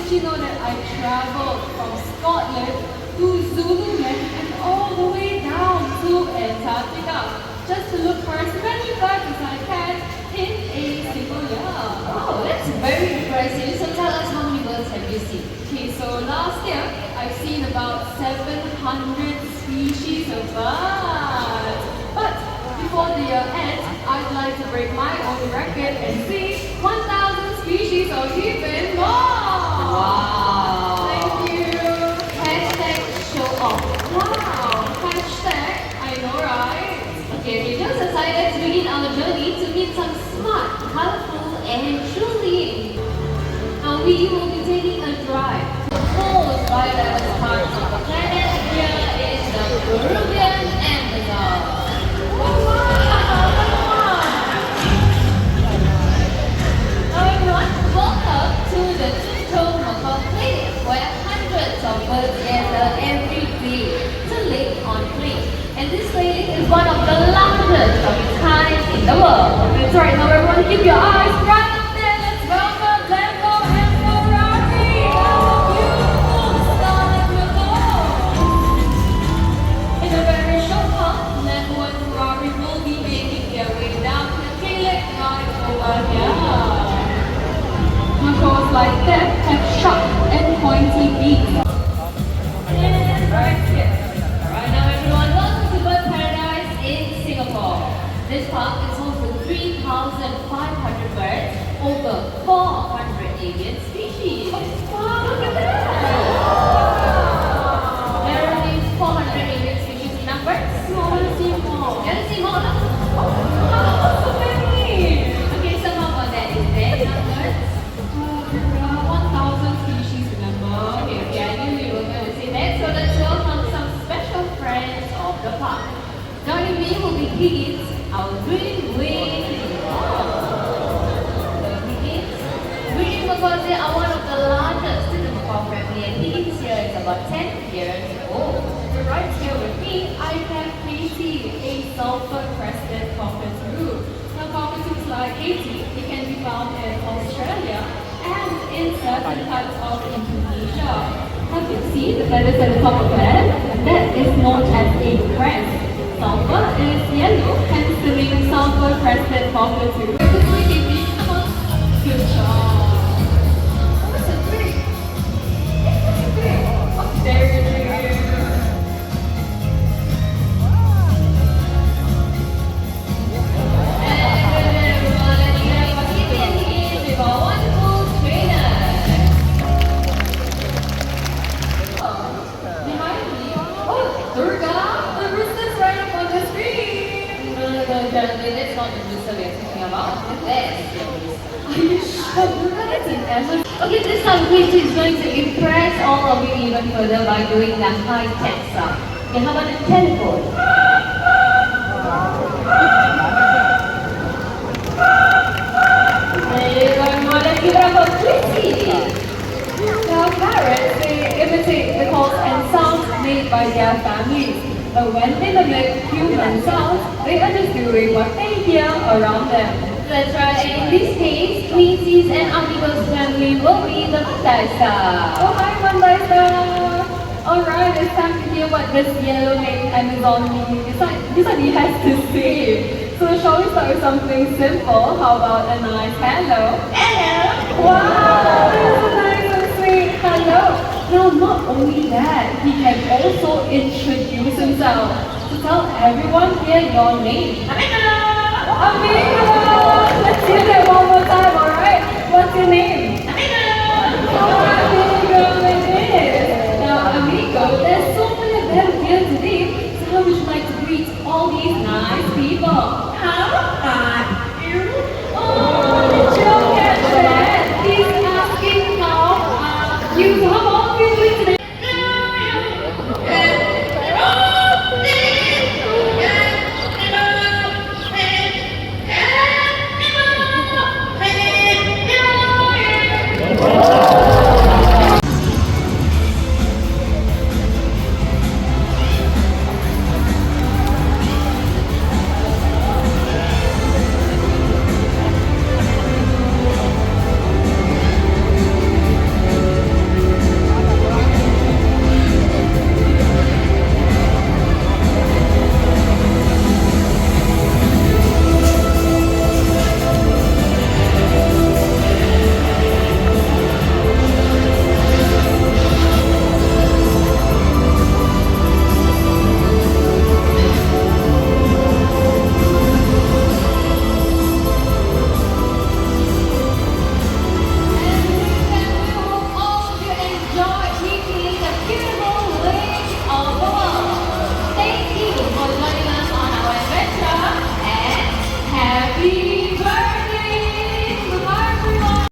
did you know that I traveled from Scotland to Zululand and all the way down to Antarctica just to look for as many birds as I can in a single year? Wow, that's very impressive. So tell us, how many birds have you seen? Okay, so last year I've seen about 700 species of birds. But before the year ends, I'd like to break my own record and see 1,000 species or even more. Wow. Thank you. Hashtag show off. Wow. Hashtag, I know, right? Okay, just aside, let's begin our journey to meet some smart, colorful, and truly. Now we will be taking a drive to the most biodiverse parts of the planet. Here is the Peruvian Amazon. Hello everyone, welcome to the Tunto Macaw Clinic, where hundreds of birds gather every day to live on trees. And this clinic is one of the largest of its kind in the world. That's right, now everyone keep your eyes right up there. Let's welcome Lambo and Ferrari, our beautiful scarlet macaws. In a very short while, Lambo and Ferrari will be making their way down the clinic right over here. Macaws like them have sharp and pointy beaks. And right here. Alright, now everyone, welcome to Bird Paradise in Singapore. This park is home to 3,500 birds, over 400 alien species. Wow, look at that! There are only 400 alien species enough birds. I want to see more. You want to see more? No? Wow, so many! Okay, so how about that? Is there enough birds? 1,000 species, remember? Okay, I knew you were going to say that. So let's welcome some special friends of the park. Joining me will be Higgins, our green wing. Green macaws are one of the largest in the macaw family, and Higgins here is about 10 years old. So right here with me, I have Katie, a sulfur-crested cockatoo. Now cockatoos like Katie, they can be found in Australia and in certain parts of Indonesia. Have you seen the feathers at the top of that? That is known as a crest. Sulfur is yellow, hence the name sulfur-crested cockatoo. Good job. Oh, that's a three. That's a three. Oh, there it is. Behind me, oh, Durga, the rooster's right up on the screen. No, that's not the rooster we're talking about. That's the rooster. Are you sure, Durga? That's an Amazon. Okay, this time Katie is going to impress all of you even further by doing the high-tech stuff. Okay, how about the telephone? There you go, everyone. Let's give it up for Chrissy. Now, parrots, they imitate the calls and sounds made by their families. But when they mimic human sounds, they are just doing what they hear around them. That's right, and in this case, Quincy's and Archibald's family will be the Bethesda. Oh, hi, Mandisa! Alright, it's time to hear what this yellow-named Amazon means. This one he has to say. So shall we start with something simple? How about a nice hello? Hello! Wow, that's so nice and sweet. Hello. Now, not only that, he can also introduce himself. So tell everyone here your name. Amanda! Amiga! Let's hear that one more time, alright? What's your name?